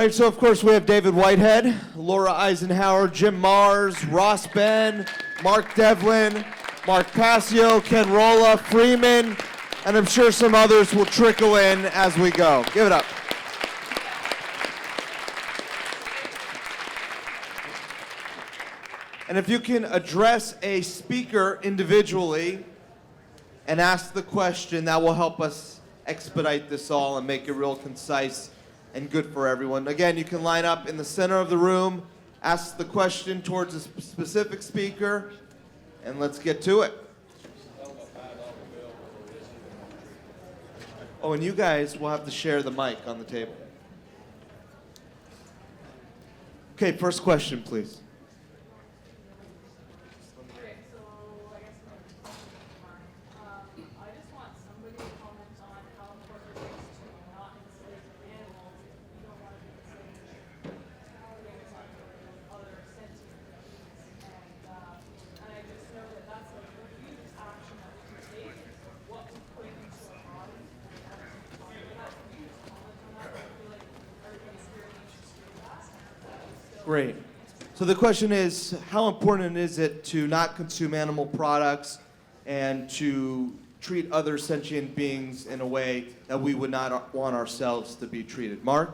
All right, so of course we have David Whitehead, Laura Eisenhower, Jim Mars, Ross Ben, Mark Devlin, Mark Passio, Ken Rolla, Freeman, and I'm sure some others will trickle in as we go. Give it up. And if you can address a speaker individually and ask the question, that will help us expedite this all and make it real concise and good for everyone. Again, you can line up in the center of the room, ask the question towards a specific speaker, and let's get to it. Oh, and you guys will have to share the mic on the table. Okay, first question, please. Great. So the question is, how important is it to not consume animal products and to treat other sentient beings in a way that we would not want ourselves to be treated? Mark?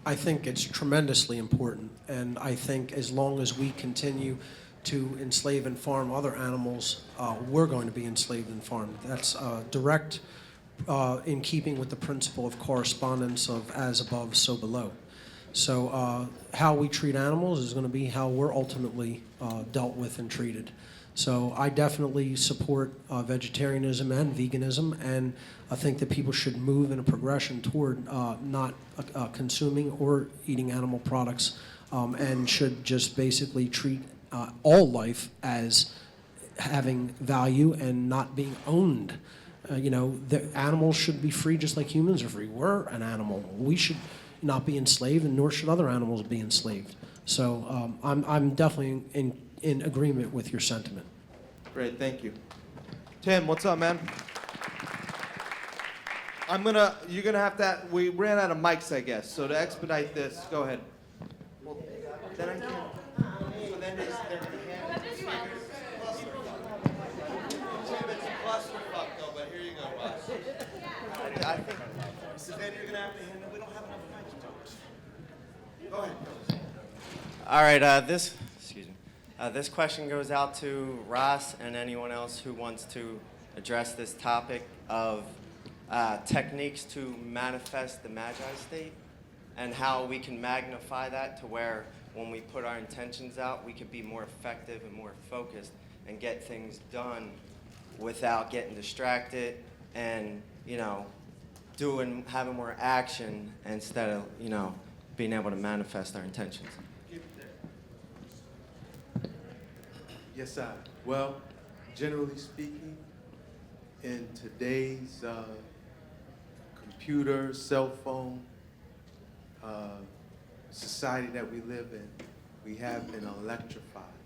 I think it's tremendously important, and I think as long as we continue to enslave and farm other animals, we're going to be enslaved and farmed. That's direct in keeping with the principle of correspondence of as above, so below. So how we treat animals is going to be how we're ultimately dealt with and treated. So I definitely support vegetarianism and veganism, and I think that people should move in a progression toward not consuming or eating animal products, and should just basically treat all life as having value and not being owned. The animals should be free just like humans are free. We're an animal. We should not be enslaved, and nor should other animals be enslaved. So I'm definitely in agreement with your sentiment. Great, thank you. Tim, what's up, man? You're gonna have to, we ran out of mics, I guess, so to expedite this, go ahead. Well, then I can't. So then there's Tim, it's a clusterfuck though, but here you go, boss. I think, so then you're gonna have to handle, we don't have enough mics. Go ahead. All right, this question goes out to Ross and anyone else who wants to address this topic of techniques to manifest the Magi state and how we can magnify that to where when we put our intentions out, we can be more effective and more focused and get things done without getting distracted and, having more action instead of, being able to manifest our intentions. Yes, sir. Well, generally speaking, in today's computer, cell phone society that we live in, we have been electrified,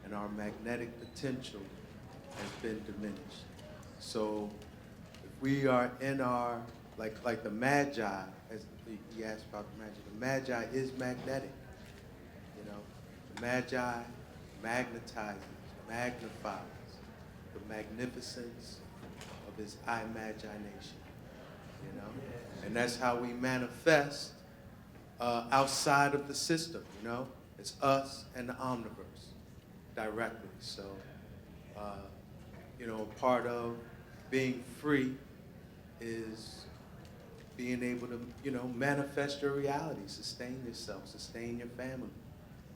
and our magnetic potential has been diminished. So if we are in our, like the Magi, as he asked about the Magi is magnetic. The Magi magnetizes, magnifies the magnificence of his imagination, and that's how we manifest outside of the system, It's us and the omniverse directly. So, part of being free is being able to, manifest your reality, sustain yourself, sustain your family.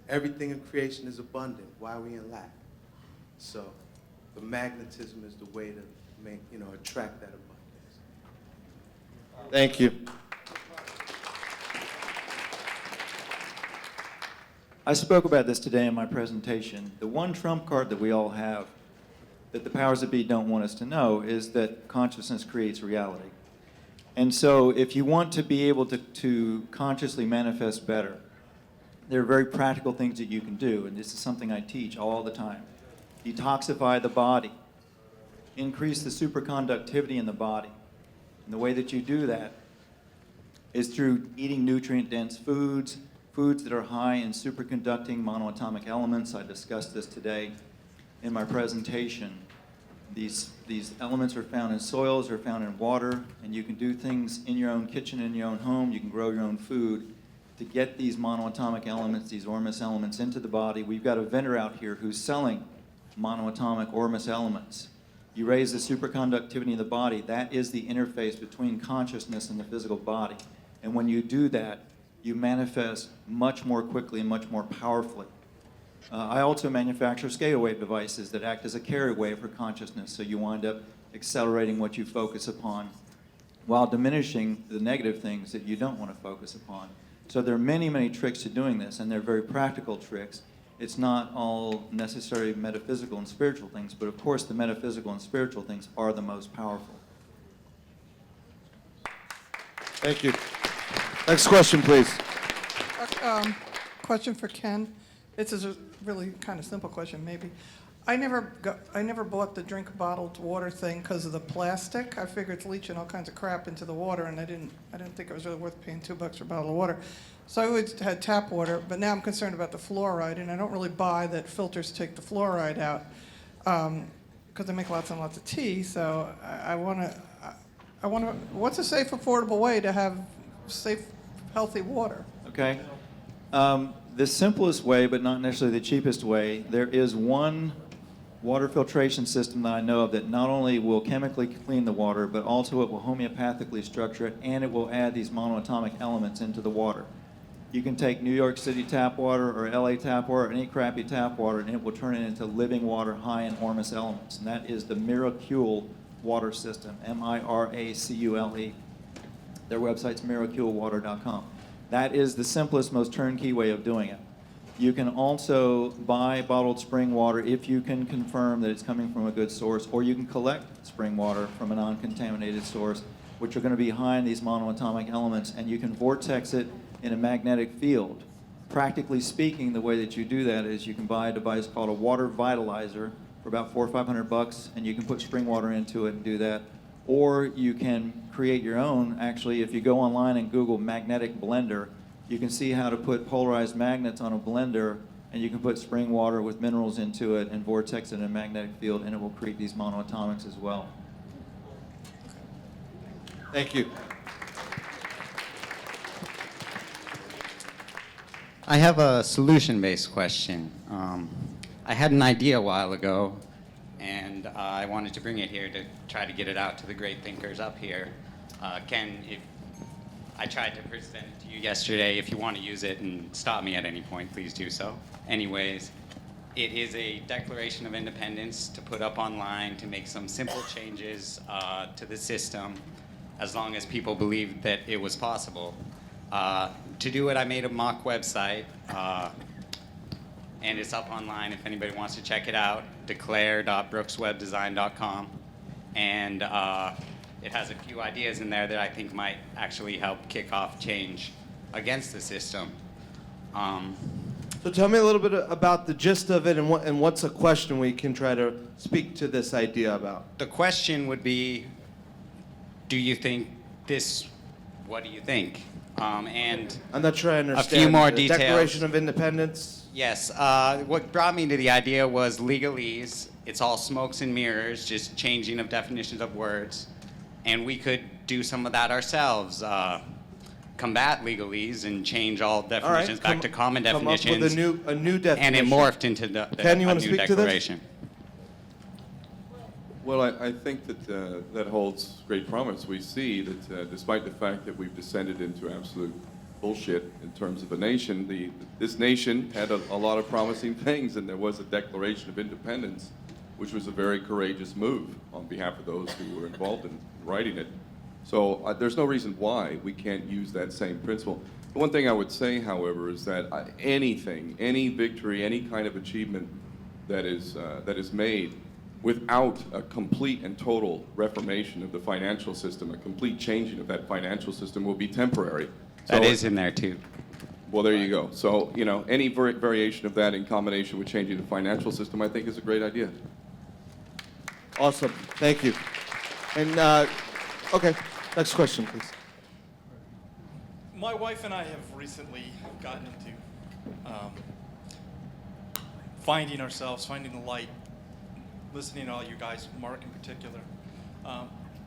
Everything in creation is abundant. Why are we in lack? So the magnetism is the way to make, attract that abundance. Thank you. I spoke about this today in my presentation. The one trump card that we all have that the powers that be don't want us to know is that consciousness creates reality. And so if you want to be able to consciously manifest better, there are very practical things that you can do, and this is something I teach all the time. Detoxify the body. Increase the superconductivity in the body. And the way that you do that is through eating nutrient-dense foods, foods that are high in superconducting monoatomic elements. I discussed this today in my presentation. These elements are found in soils, are found in water, and you can do things in your own kitchen, in your own home. You can grow your own food to get these monoatomic elements, these ORMUS elements, into the body. We've got a vendor out here who's selling monoatomic ORMUS elements. You raise the superconductivity of the body. That is the interface between consciousness and the physical body. And when you do that, you manifest much more quickly and much more powerfully. I also manufacture scale wave devices that act as a carrier wave for consciousness, so you wind up accelerating what you focus upon while diminishing the negative things that you don't want to focus upon. So there are many, many tricks to doing this, and they're very practical tricks. It's not all necessarily metaphysical and spiritual things, but of course the metaphysical and spiritual things are the most powerful. Thank you. Next question, please. Question for Ken. This is a really kind of simple question, maybe. I never bought the drink bottled water thing because of the plastic. I figured it's leaching all kinds of crap into the water, and I didn't think it was really worth paying $2 for a bottle of water. So I always had tap water, but now I'm concerned about the fluoride, and I don't really buy that filters take the fluoride out because I make lots and lots of tea. So I want to. What's a safe, affordable way to have safe, healthy water? Okay? The simplest way, but not necessarily the cheapest way, there is one water filtration system that I know of that not only will chemically clean the water, but also it will homeopathically structure it, and it will add these monoatomic elements into the water. You can take New York City tap water or LA tap water, any crappy tap water, and it will turn it into living water high in ORMUS elements. And that is the Miracule water system, M-I-R-A-C-U-L-E. Their website's miraculewater.com. That is the simplest, most turnkey way of doing it. You can also buy bottled spring water if you can confirm that it's coming from a good source, or you can collect spring water from a non-contaminated source, which are going to be high in these monoatomic elements, and you can vortex it in a magnetic field. Practically speaking, the way that you do that is you can buy a device called a water vitalizer for about $400 or $500, and you can put spring water into it and do that. Or you can create your own. Actually, if you go online and Google magnetic blender, you can see how to put polarized magnets on a blender, and you can put spring water with minerals into it and vortex it in a magnetic field, and it will create these monoatomics as well. Thank you. I have a solution-based question. I had an idea a while ago, and I wanted to bring it here to try to get it out to the great thinkers up here. Ken, if I tried to present it to you yesterday. If you want to use it and stop me at any point, please do so. Anyways, it is a Declaration of Independence to put up online to make some simple changes to the system, as long as people believed that it was possible. To do it, I made a mock website, and it's up online if anybody wants to check it out, declare.brookswebdesign.com. And it has a few ideas in there that I think might actually help kick off change against the system. So tell me a little bit about the gist of it, and what's a question we can try to speak to this idea about. The question would be, do you think this, what do you think? And I'm not sure I understand. few more The details. Declaration of Independence. yes, what brought me to the idea was legalese. It's all smokes and mirrors, just changing of definitions of words. And we could do some of that ourselves. Combat legalese and change all definitions back to common definitions. Come up with a new definition. And it morphed into Ken, you a want to new speak to this? declaration. Well, I think that that holds great promise. We see that despite the fact that we've descended into absolute bullshit in terms of a nation, this nation had a lot of promising things, and there was a Declaration of Independence, which was a very courageous move on behalf of those who were involved in writing it. So there's no reason why we can't use that same principle. The one thing I would say, however, is that anything, any victory, any kind of achievement that is made without a complete and total reformation of the financial system, a complete changing of that financial system, will be temporary. That So- is in there too. Well, there you go. So, any variation of that in combination with changing the financial system, I think is a great idea. Awesome. Thank you. And okay, next question, please. My wife and I have recently gotten into finding ourselves, finding the light, listening to all you guys, Mark in particular.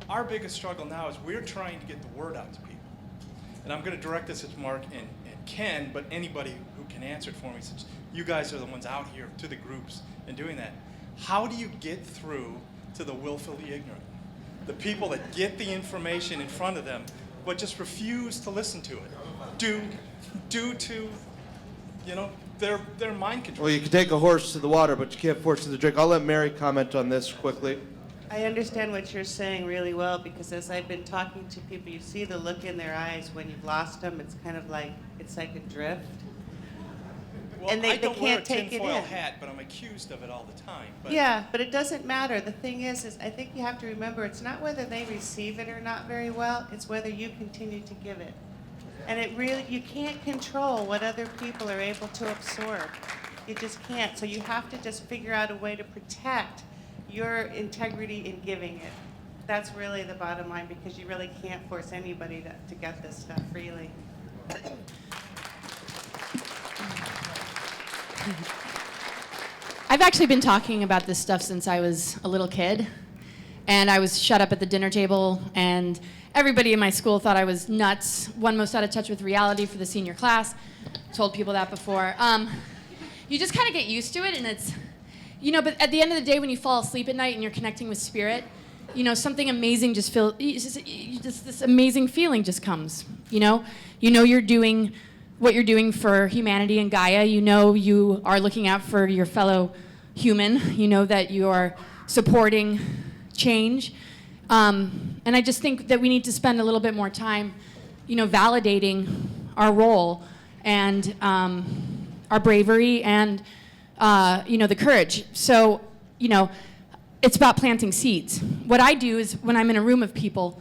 Our biggest struggle now is we're trying to get the word out to people. And I'm going to direct this at Mark and Ken, but anybody who can answer it for me, since you guys are the ones out here to the groups and doing that. How do you get through to the willfully ignorant? The people that get the information in front of them, but just refuse to listen to it, due to, you know, their mind control. Well, you can take a horse to the water, but you can't force it to drink. I'll let Mary comment on this quickly. I understand what you're saying really well, because as I've been talking to people, you see the look in their eyes when you've lost them. It's kind of like, it's like a drift. Well, And they I don't wear a can't take it tinfoil in. hat, but I'm accused of it all the time. But Yeah, but it doesn't matter. The thing is I think you have to remember, it's not whether they receive it or not very well, it's whether you continue to give it. And it really, you can't control what other people are able to absorb. You just can't. So you have to just figure out a way to protect your integrity in giving it. That's really the bottom line, because you really can't force anybody to get this stuff freely. I've actually been talking about this stuff since I was a little kid, and I was shut up at the dinner table, and everybody in my school thought I was nuts, one most out of touch with reality for the senior class. Told people that before. You just kind of get used to it, and it's, you know, but at the end of the day, when you fall asleep at night and you're connecting with spirit, you know, something amazing just just this amazing feeling just comes, you know you're doing what you're doing for humanity and Gaia. You know you are looking out for your fellow human. You know that you are supporting change. And I just think that we need to spend a little bit more time, you know, validating our role and our bravery and, you know, the courage. So, you know, it's about planting seeds. What I do is when I'm in a room of people,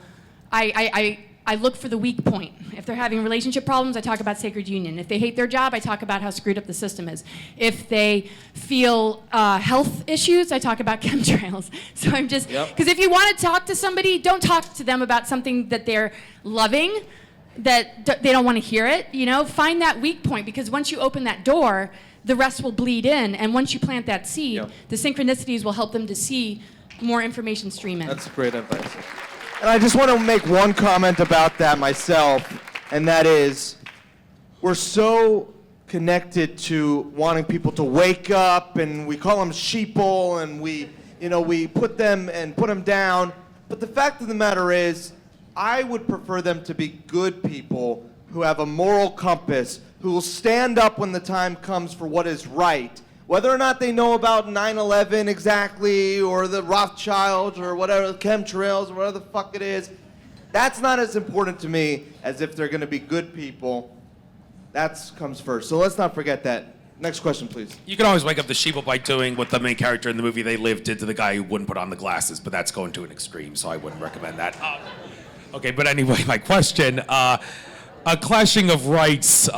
I look for the weak point. If they're having relationship problems, I talk about sacred union. If they hate their job, I talk about how screwed up the system is. If they feel health issues, I talk about chemtrails. So I'm just, because if you want to talk to somebody, don't talk to them about something that they're loving, that they don't want to hear it, you know? Find that weak point, because once you open that door, the rest will bleed in, and once you plant that seed, the synchronicities will help them to see more information stream in. That's great advice. And I just want to make one comment about that myself, and that is, we're so connected to wanting people to wake up, and we call them sheeple, and we put them down. But the fact of the matter is, I would prefer them to be good people who have a moral compass, who will stand up when the time comes for what is right. Whether or not they know about 9/11 exactly, or the Rothschilds, or whatever, the chemtrails, or whatever the fuck it is, that's not as important to me as if they're going to be good people. That comes first. So let's not forget that. Next question, please. You can always wake up the sheeple by doing what the main character in the movie They Live did to the guy who wouldn't put on the glasses, but that's going to an extreme, so I wouldn't recommend that. Okay, but anyway, my question. A clashing of rights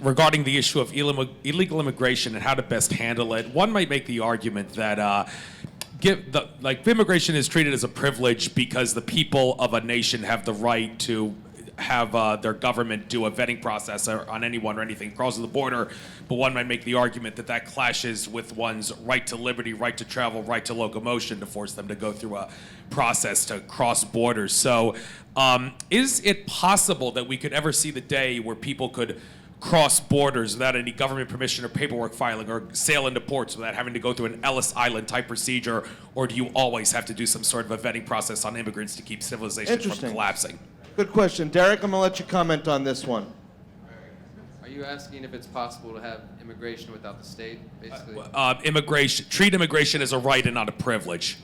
regarding the issue of illegal immigration and how to best handle it. One might make the argument that immigration is treated as a privilege because the people of a nation have the right to have their government do a vetting process on anyone or anything crosses the border. But one might make the argument that that clashes with one's right to liberty, right to travel, right to locomotion, to force them to go through a process to cross borders. So is it possible that we could ever see the day where people could cross borders without any government permission or paperwork filing, or sail into ports without having to go through an Ellis Island type procedure? Or do you always have to do some sort of a vetting process on immigrants to keep civilization from collapsing? Good question. Derek, I'm going to let you comment on this one. Are you asking if it's possible to have immigration without the state, basically? Treat immigration as a right and not a privilege.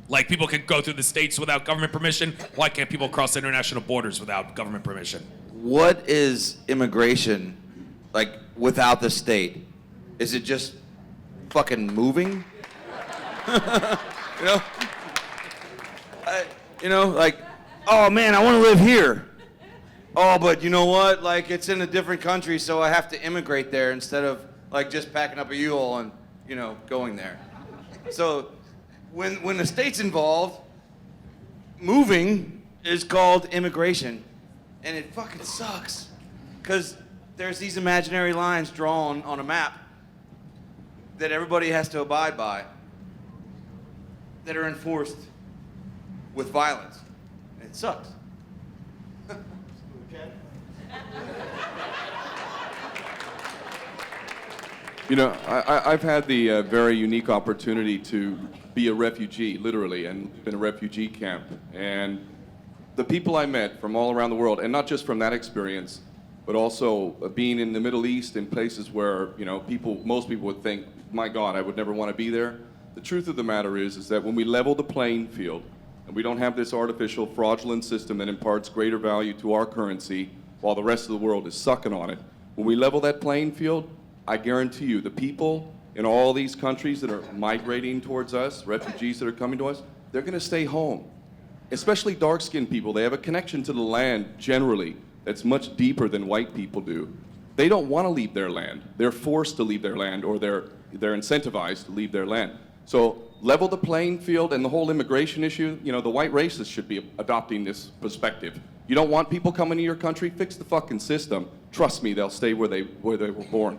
Like, people can go through the states without government permission. Why can't people cross international borders without government permission? What is immigration, like, without the state? Is it just fucking moving? Like, oh man, I want to live here. Oh, but you know what? Like, it's in a different country, so I have to immigrate there instead of, like, just packing up a U-Haul and, going there. So when the state's involved, moving is called immigration, and it fucking sucks. Because there's these imaginary lines drawn on a map that everybody has to abide by that are enforced with violence. And it sucks. You know, I've had the very unique opportunity to be a refugee, literally, and in a refugee camp. And the people I met from all around the world, and not just from that experience, but also being in the Middle East in places where, you know, most people would think, my God, I would never want to be there. The truth of the matter is that when we level the playing field, and we don't have this artificial fraudulent system that imparts greater value to our currency while the rest of the world is sucking on it, when we level that playing field, I guarantee you, the people in all these countries that are migrating towards us, refugees that are coming to us, they're going to stay home. Especially dark-skinned people. They have a connection to the land, generally, that's much deeper than white people do. They don't want to leave their land. They're forced to leave their land, or they're incentivized to leave their land. So level the playing field, and the whole immigration issue, you know, the white racists should be adopting this perspective. You don't want people coming to your country? Fix the fucking system. Trust me, they'll stay where they were born.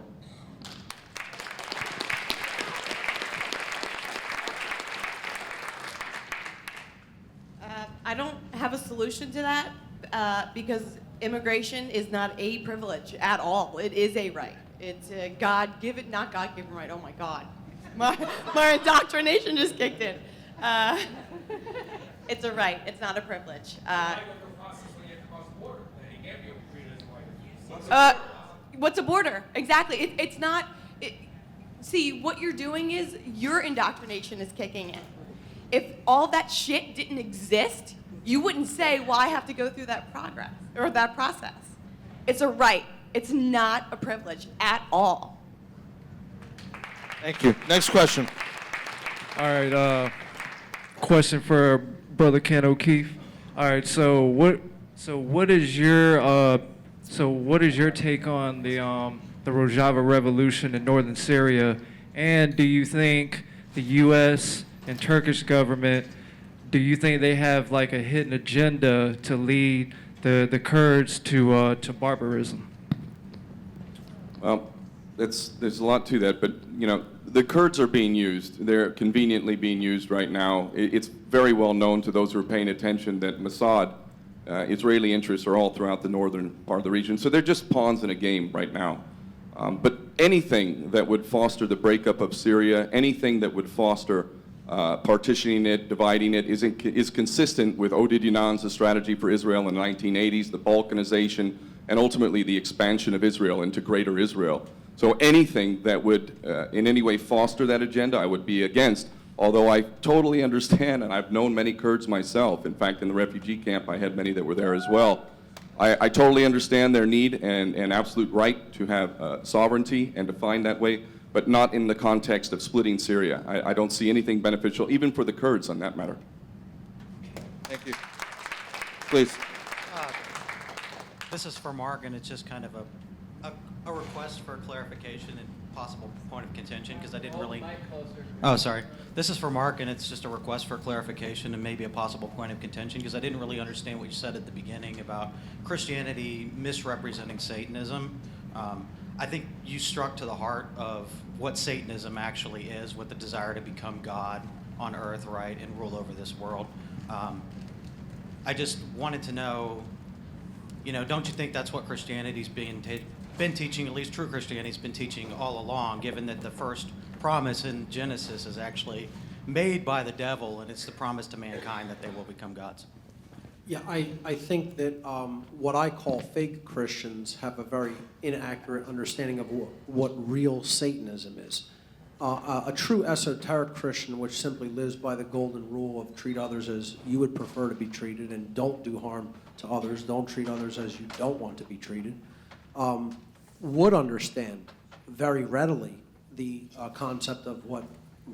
I don't have a solution to that because immigration is not a privilege at all. It is a right. It's a God-given, not God-given right. Oh my God. My indoctrination just kicked in. It's a right. It's not a privilege. What's a border? Exactly. It's not. See, what you're doing is your indoctrination is kicking in. If all that shit didn't exist, you wouldn't say, well, I have to go through that progress or that process. It's a right. It's not a privilege at all. Thank you. Next question. All right, question for Brother Ken O'Keefe. All right, so what is your take on the Rojava Revolution in northern Syria, and do you think the U.S. and Turkish government, do you think they have like a hidden agenda to lead the Kurds to barbarism? Well, there's a lot to that, but you know, the Kurds are being used. They're conveniently being used right now. It's very well known to those who are paying attention that Mossad, Israeli interests are all throughout the northern part of the region. So they're just pawns in a game right now. But anything that would foster the breakup of Syria, anything that would foster partitioning it, dividing it, is consistent with Oded Younan's strategy for Israel in the 1980s, the Balkanization, and ultimately the expansion of Israel into greater Israel. So anything that would in any way foster that agenda, I would be against. Although I totally understand, and I've known many Kurds myself. In fact, in the refugee camp, I had many that were there as well. I totally understand their need and absolute right to have sovereignty and to find that way, but not in the context of splitting Syria. I don't see anything beneficial, even for the Kurds on that matter. Thank you. Please. This is for Mark, and it's just kind of a request for clarification and possible point of contention, because I didn't really... Oh, sorry. This is for Mark, and it's just a request for clarification and maybe a possible point of contention, because I didn't really understand what you said at the beginning about Christianity misrepresenting Satanism. I think you struck to the heart of what Satanism actually is, with the desire to become God on earth, right, and rule over this world. I just wanted to know, you know, don't you think that's what Christianity's been teaching, at least true Christianity's been teaching all along, given that the first promise in Genesis is actually made by the devil, and it's the promise to mankind that they will become gods? Yeah, I think that what I call fake Christians have a very inaccurate understanding of what real Satanism is. A true esoteric Christian, which simply lives by the golden rule of treat others as you would prefer to be treated and don't do harm to others, don't treat others as you don't want to be treated, would understand very readily the concept of what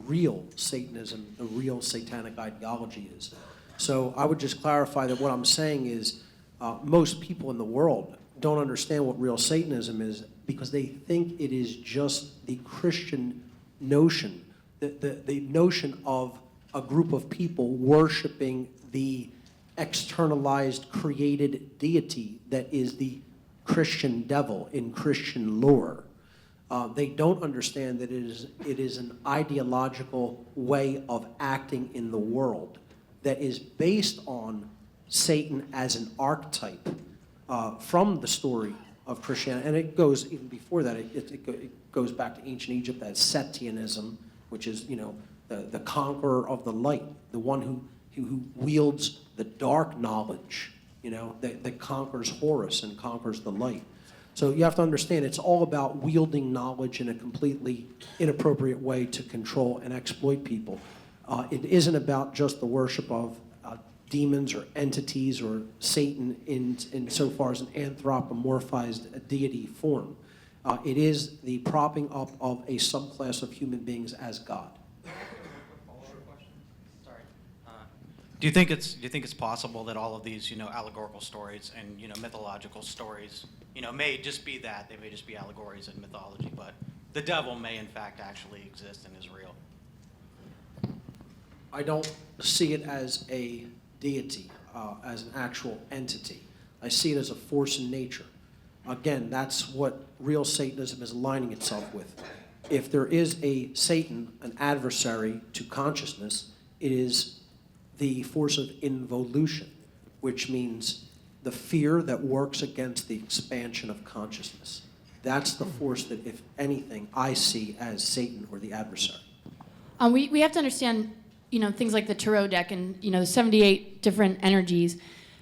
real Satanism, the real satanic ideology is. So I would just clarify that what I'm saying is most people in the world don't understand what real Satanism is because they think it is just the Christian notion, the notion of a group of people worshiping the externalized created deity that is the Christian devil in Christian lore. They don't understand that it is an ideological way of acting in the world that is based on Satan as an archetype from the story of Christianity. And it goes even before that. It goes back to ancient Egypt as Setianism, which is, the conqueror of the light, the one who wields the dark knowledge, that conquers Horus and conquers the light. So you have to understand, it's all about wielding knowledge in a completely inappropriate way to control and exploit people. It isn't about just the worship of demons or entities or Satan in so far as an anthropomorphized deity form. It is the propping up of a subclass of human beings as God. Do you think it's possible that all of these, allegorical stories and, mythological stories, may just be that, they may just be allegories and mythology, but the devil may in fact actually exist and is real? I don't see it as a deity, as an actual entity. I see it as a force in nature. Again, that's what real Satanism is aligning itself with. If there is a Satan, an adversary to consciousness, it is the force of involution, which means the fear that works against the expansion of consciousness. That's the force that, if anything, I see as Satan or the adversary. We have to understand, things like the tarot deck and, the 78 different energies.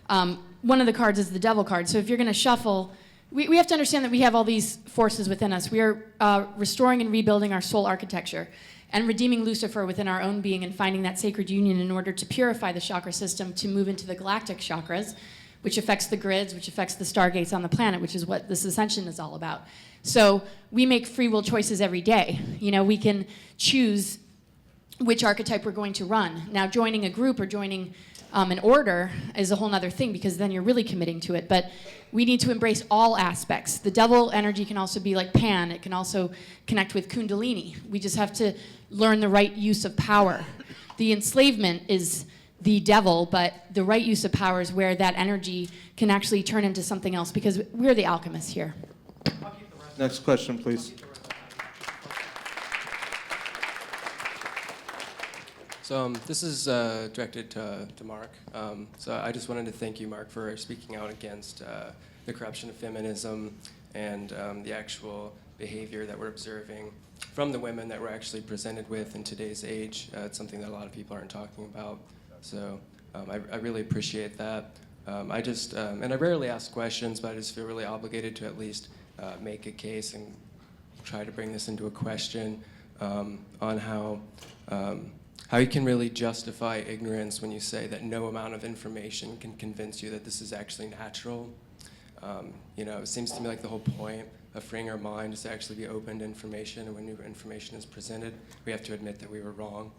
One of the cards is the devil card. So if you're going to shuffle, we have to understand that we have all these forces within us. We are restoring and rebuilding our soul architecture and redeeming Lucifer within our own being and finding that sacred union in order to purify the chakra system to move into the galactic chakras, which affects the grids, which affects the stargates on the planet, which is what this ascension is all about. So we make free will choices every day. We can choose which archetype we're going to run. Now, joining a group or joining an order is a whole other thing, because then you're really committing to it. But we need to embrace all aspects. The devil energy can also be like Pan. It can also connect with Kundalini. We just have to learn the right use of power. The enslavement is the devil, but the right use of power is where that energy can actually turn into something else, because we're the alchemists here. Next question, please. So this is directed to Mark. So I just wanted to thank you, Mark, for speaking out against the corruption of feminism and the actual behavior that we're observing from the women that we're actually presented with in today's age. It's something that a lot of people aren't talking about. So I really appreciate that. And I rarely ask questions, but I just feel really obligated to at least make a case and try to bring this into a question on how you can really justify ignorance when you say that no amount of information can convince you that this is actually natural. It seems to me like the whole point of freeing our mind is to actually be open to information, and when new information is presented, we have to admit that we were wrong.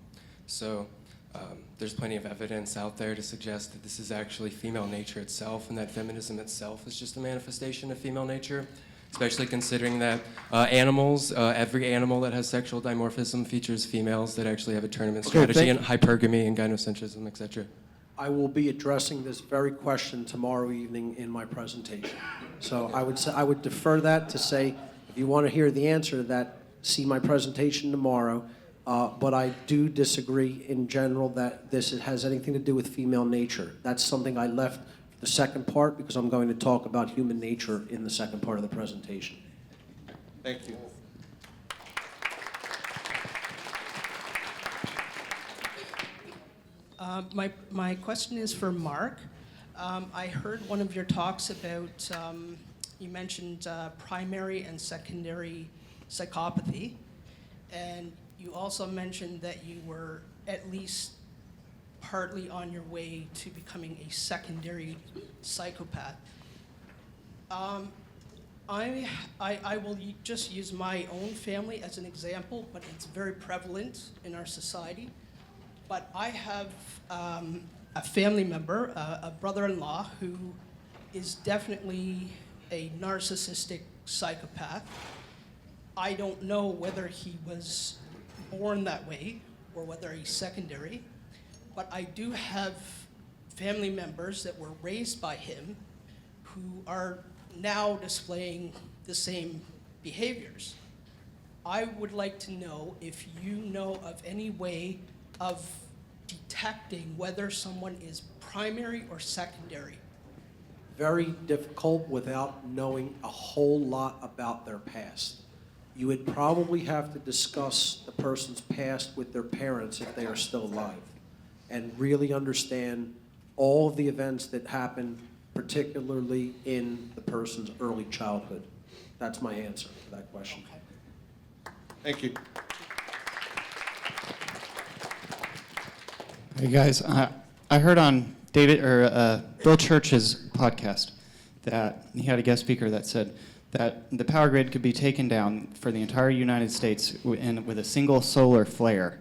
So there's plenty of evidence out there to suggest that this is actually female nature itself, and that feminism itself is just a manifestation of female nature, especially considering that animals, every animal that has sexual dimorphism features females that actually have a tournament strategy and hypergamy and gynocentrism, etc. I will be addressing this very question tomorrow evening in my presentation. So I would defer that to say, if you want to hear the answer to that, see my presentation tomorrow. But I do disagree in general that this has anything to do with female nature. That's something I left for the second part, because I'm going to talk about human nature in the second part of the presentation. Thank you. My question is for Mark. I heard one of your talks about, you mentioned primary and secondary psychopathy, and you also mentioned that you were at least partly on your way to becoming a secondary psychopath. I will just use my own family as an example, but it's very prevalent in our society. But I have a family member, a brother-in-law, who is definitely a narcissistic psychopath. I don't know whether he was born that way or whether he's secondary, but I do have family members that were raised by him who are now displaying the same behaviors. I would like to know if you know of any way of detecting whether someone is primary or secondary. Very difficult without knowing a whole lot about their past. You would probably have to discuss the person's past with their parents if they are still alive, and really understand all of the events that happened, particularly in the person's early childhood. That's my answer to that question. Thank you. Hey guys, I heard on Bill Church's podcast that he had a guest speaker that said that the power grid could be taken down for the entire United States with a single solar flare,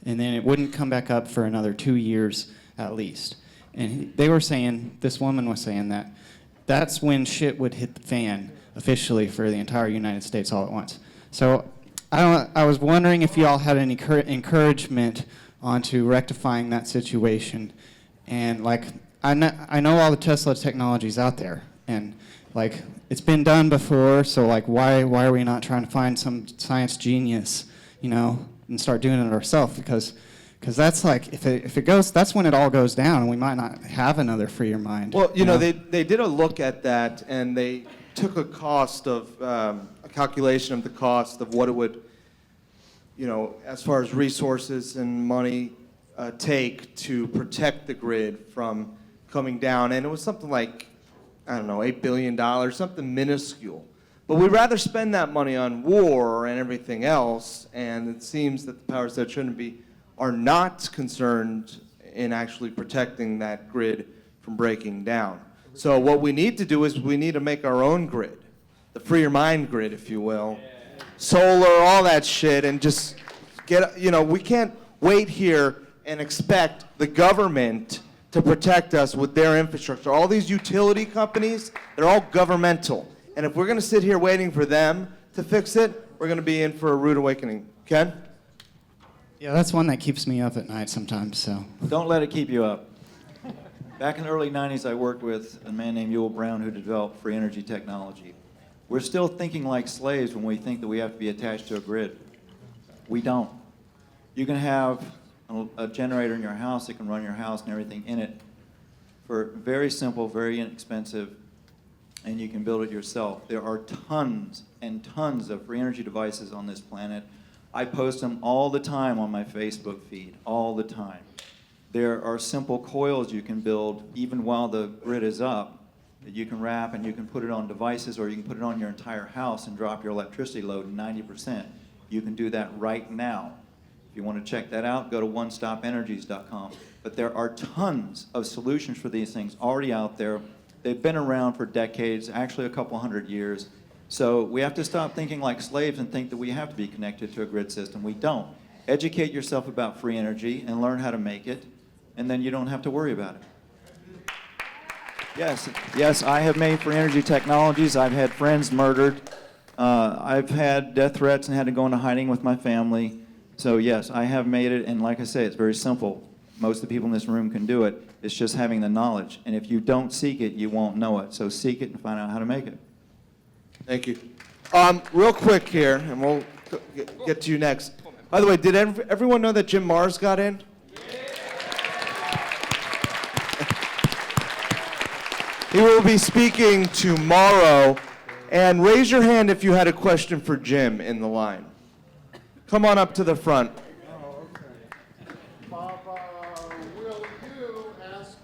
and then it wouldn't come back up for another 2 years at least. And they were saying, this woman was saying that that's when shit would hit the fan officially for the entire United States all at once. So I was wondering if y'all had any encouragement onto rectifying that situation. And like, I know all the Tesla technologies out there, and like, it's been done before, so like, why are we not trying to find some science genius, you know, and start doing it ourselves? Because that's like, if it goes, that's when it all goes down, and we might not have another freer mind. Well, you know, they did a look at that, and they took a cost of, a calculation of the cost of what it would, you know, as far as resources and money take to protect the grid from coming down. And it was something like, I don't know, $8 billion, something minuscule. But we'd rather spend that money on war and everything else, and it seems that the powers that shouldn't be are not concerned in actually protecting that grid from breaking down. So what we need to do is we need to make our own grid, the free your mind grid, if you will. Solar, all that shit, and just get, you know, we can't wait here and expect the government to protect us with their infrastructure. All these utility companies, they're all governmental. And if we're going to sit here waiting for them to fix it, we're going to be in for a rude awakening. Ken? Yeah, that's one that keeps me up at night sometimes, so. Don't let it keep you up. Back in the early 90s, I worked with a man named Ewell Brown who developed free energy technology. We're still thinking like slaves when we think that we have to be attached to a grid. We don't. You can have a generator in your house that can run your house and everything in it for very simple, very inexpensive, and you can build it yourself. There are tons and tons of free energy devices on this planet. I post them all the time on my Facebook feed, all the time. There are simple coils you can build even while the grid is up that you can wrap, and you can put it on devices, or you can put it on your entire house and drop your electricity load 90%. You can do that right now. If you want to check that out, go to onestopenergies.com. But there are tons of solutions for these things already out there. They've been around for decades, actually a couple hundred years. So we have to stop thinking like slaves and think that we have to be connected to a grid system. We don't. Educate yourself about free energy and learn how to make it, and then you don't have to worry about it. Yes, I have made free energy technologies. I've had friends murdered. I've had death threats and had to go into hiding with my family. So yes, I have made it, and like I say, it's very simple. Most of the people in this room can do it. It's just having the knowledge. And if you don't seek it, you won't know it. So seek it and find out how to make it. Thank you. Real quick here, and we'll get to you next. By the way, did everyone know that Jim Mars got in? He will be speaking tomorrow. And raise your hand if you had a question for Jim in the line. Come on up to the front. Bob, will you ask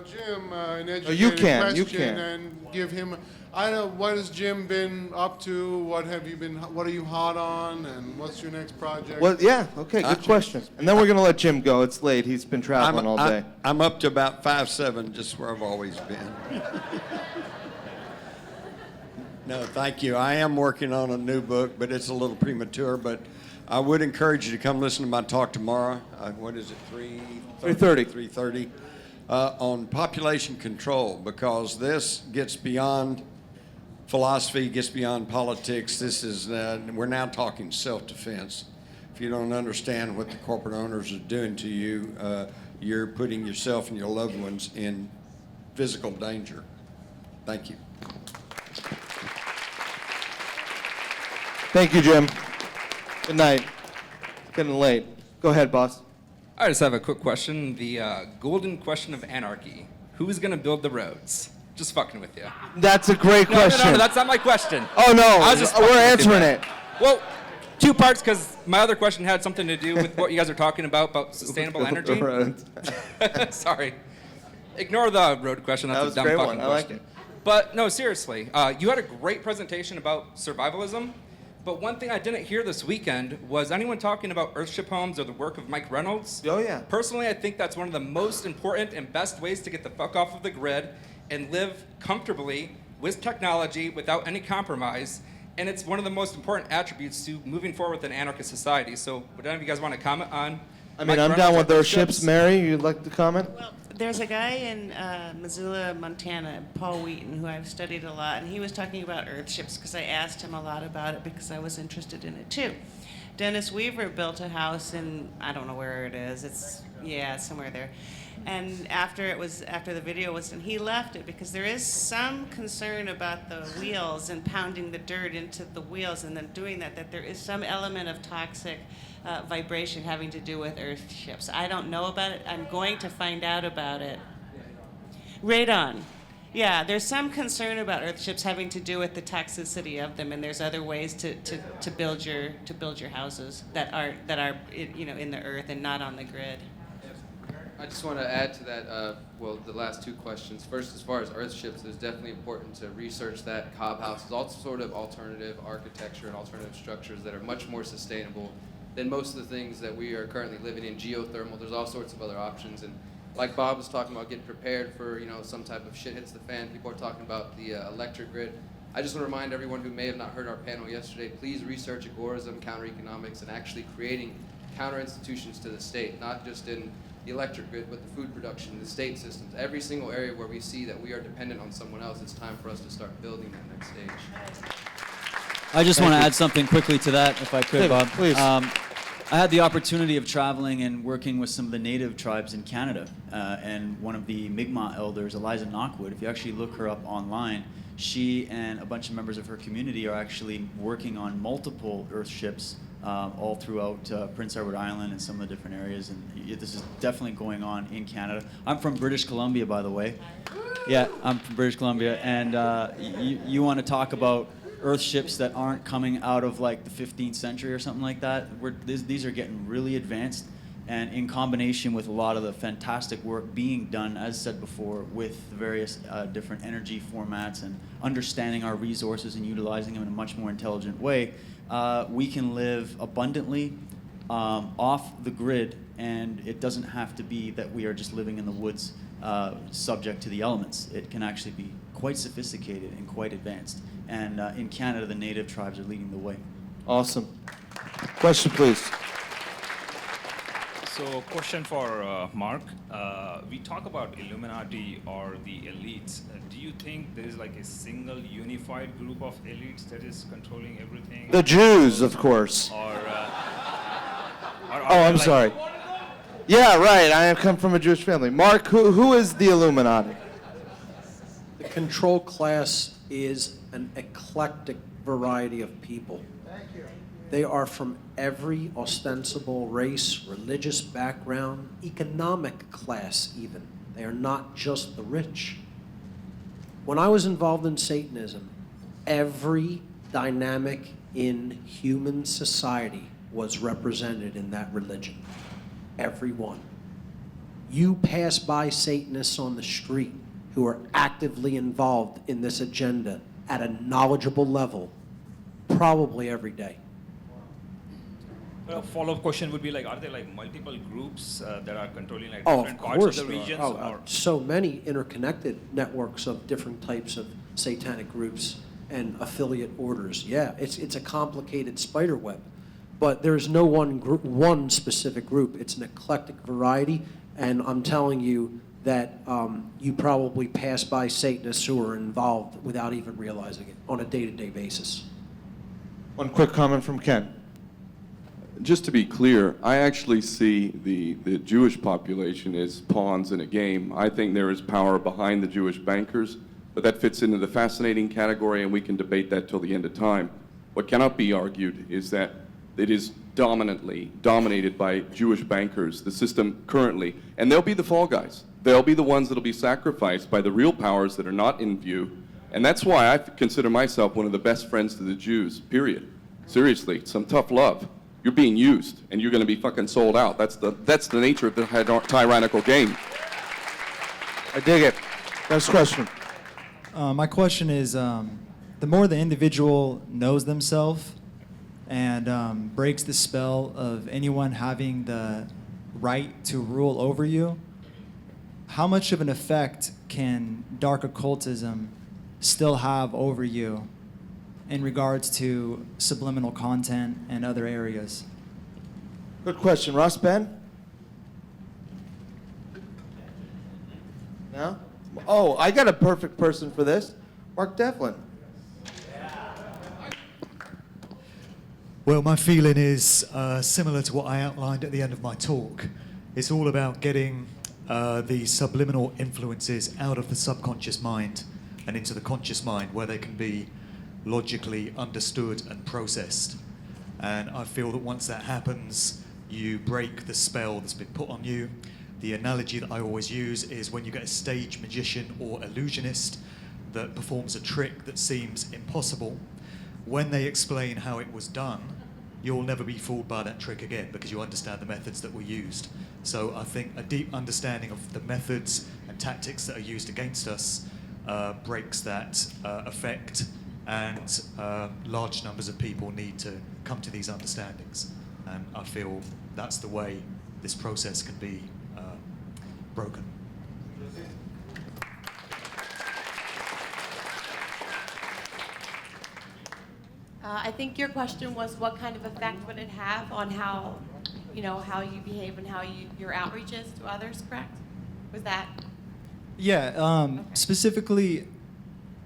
Jim an you educated can, you question can. and give him, I don't know, what has Jim been up to? What are you hot on? And what's your next project? Well, yeah, okay, good question. And then we're going to let Jim go. It's late. He's been traveling all day. I'm up to about 5'7", just where I've always been. No, thank you. I am working on a new book, but it's a little premature. But I would encourage you to come listen to my talk tomorrow. What is it, 3:30. 3:30 on population control, because this gets beyond philosophy, gets beyond politics. This is we're now talking self-defense. If you don't understand what the corporate owners are doing to you, you're putting yourself and your loved ones in physical danger. Thank you. Thank you, Jim. Good night. It's getting late. Go ahead, boss. I just have a quick question. The golden question of anarchy. Who's going to build the roads? Just fucking with you. That's a great No, question. no, that's not my question. Oh, no. I was just fucking We're with you, answering man. it. Well, two parts, because my other question had something to do with what you guys are talking about sustainable energy. Sorry. Ignore the road question. That's That was a a dumb great fucking one. I like question. it. But no, seriously, you had a great presentation about survivalism. But one thing I didn't hear this weekend was anyone talking about Earthship homes or the work of Mike Reynolds. Oh, yeah. Personally, I think that's one of the most important and best ways to get the fuck off of the grid and live comfortably with technology without any compromise. And it's one of the most important attributes to moving forward with an anarchist society. So would any of you guys want to comment on I mean, Mike I'm Reynolds down or with their Earthships? ships. Mary, you'd like to comment? There's a guy in Missoula, Montana, Paul Wheaton, who I've studied a lot, and he was talking about Earthships because I asked him a lot about it because I was interested in it too. Dennis Weaver built a house in, I don't know where it is. It's somewhere there. And after the video was done, he left it because there is some concern about the wheels and pounding the dirt into the wheels and then doing that there is some element of toxic vibration having to do with Earthships. I don't know about it. I'm going to find out about it. Radon. Yeah, there's some concern about Earthships having to do with the toxicity of them, and there's other ways to build your houses that are in the earth and not on the grid. I just want to add to that, the last two questions. First, as far as Earthships, it's definitely important to research that. Cob houses, all sort of alternative architecture and alternative structures that are much more sustainable than most of the things that we are currently living in. Geothermal, there's all sorts of other options. And like Bob was talking about getting prepared for, some type of shit hits the fan. People are talking about the electric grid. I just want to remind everyone who may have not heard our panel yesterday, please research agorism, counter-economics, and actually creating counter-institutions to the state, not just in the electric grid, but the food production, the state systems. Every single area where we see that we are dependent on someone else, it's time for us to start building that next stage. I just want to add something quickly to that, if I could, Bob. Please. I had the opportunity of traveling and working with some of the native tribes in Canada, and one of the Mi'kmaq elders, Eliza Knockwood, if you actually look her up online, she and a bunch of members of her community are actually working on multiple Earthships all throughout Prince Edward Island and some of the different areas, and this is definitely going on in Canada. I'm from British Columbia, by the way. Yeah, I'm from British Columbia, and you want to talk about Earthships that aren't coming out of like the 15th century or something like that. These are getting really advanced, and in combination with a lot of the fantastic work being done, as said before, with the various different energy formats and understanding our resources and utilizing them in a much more intelligent way, we can live abundantly off the grid, and it doesn't have to be that we are just living in the woods subject to the elements. It can actually be quite sophisticated and quite advanced. And in Canada, the native tribes are leading the way. Awesome. Question, please. So, question for Mark. We talk about Illuminati or the elites. Do you think there is like a single unified group of elites that is controlling everything? The Jews, of course. Or, I'm sorry. Yeah, right. I come from a Jewish family. Mark, who is the Illuminati? The control class is an eclectic variety of people. They are from every ostensible race, religious background, economic class even. They are not just the rich. When I was involved in Satanism, every dynamic in human society was represented in that religion. Every one. You pass by Satanists on the street who are actively involved in this agenda at a knowledgeable level, probably every day. a follow-up question would be like, are there like multiple groups that are controlling like Oh, different of parts course of the there are. regions? Oh, or so many interconnected networks of different types of satanic groups and affiliate orders. Yeah, it's a complicated spider web, but there's no one specific group. It's an eclectic variety, and I'm telling you that you probably pass by Satanists who are involved without even realizing it on a day-to-day basis. One quick comment from Ken. Just to be clear, I actually see the Jewish population as pawns in a game. I think there is power behind the Jewish bankers, but that fits into the fascinating category, and we can debate that till the end of time. What cannot be argued is that it is dominated by Jewish bankers, the system currently, and they'll be the fall guys. They'll be the ones that'll be sacrificed by the real powers that are not in view. And that's why I consider myself one of the best friends to the Jews, period. Seriously, some tough love. You're being used, and you're going to be fucking sold out. That's the nature of the tyrannical game. I dig it. Next question. My question is, the more the individual knows themselves and breaks the spell of anyone having the right to rule over you, how much of an effect can dark occultism still have over you in regards to subliminal content and other areas? Good question. Ross, Ben? No? Oh, I got a perfect person for this. Mark Devlin. Well, my feeling is similar to what I outlined at the end of my talk. It's all about getting the subliminal influences out of the subconscious mind and into the conscious mind where they can be logically understood and processed. And I feel that once that happens, you break the spell that's been put on you. The analogy that I always use is when you get a stage magician or illusionist that performs a trick that seems impossible, when they explain how it was done, you'll never be fooled by that trick again because you understand the methods that were used. So I think a deep understanding of the methods and tactics that are used against us breaks that effect, and large numbers of people need to come to these understandings. And I feel that's the way this process can be broken. I think your question was what kind of effect would it have on how you behave and how your outreach is to others, correct? Was that? Yeah, specifically,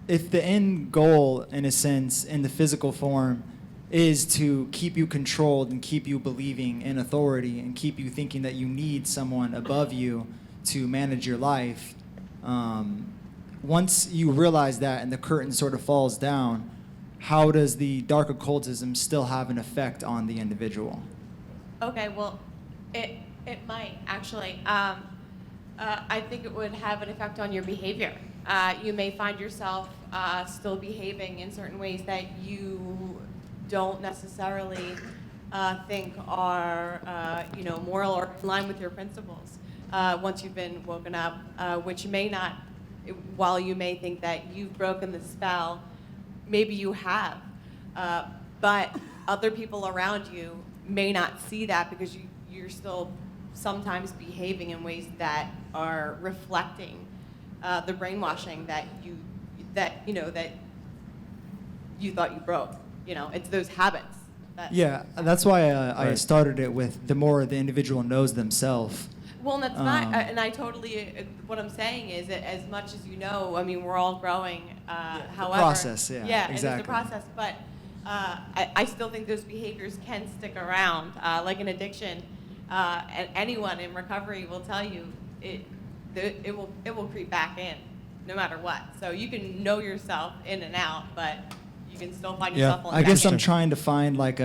if the end goal, in a sense, in the physical form, is to keep you controlled and keep you believing in authority and keep you thinking that you need someone above you to manage your life, once you realize that and the curtain sort of falls down, how does the dark occultism still have an effect on the individual? Okay, well, it might actually. I think it would have an effect on your behavior. You may find yourself still behaving in certain ways that you don't necessarily think are, moral or in line with your principles once you've been woken up, which may not, while you may think that you've broken the spell, maybe you have, but other people around you may not see that because you're still sometimes behaving in ways that are reflecting the brainwashing that you thought you broke. It's those habits. Yeah, that's why I started it with the more the individual knows themselves. Well, and that's not, and I totally, what I'm saying is that as much as you know, I mean, we're all growing, however. Process, yeah, Yeah, exactly. it's a process, but I still think those behaviors can stick around, like an addiction. And anyone in recovery will tell you it will creep back in, no matter what. So you can know yourself in and out, but you can still find yourself on I guess I'm trying to find like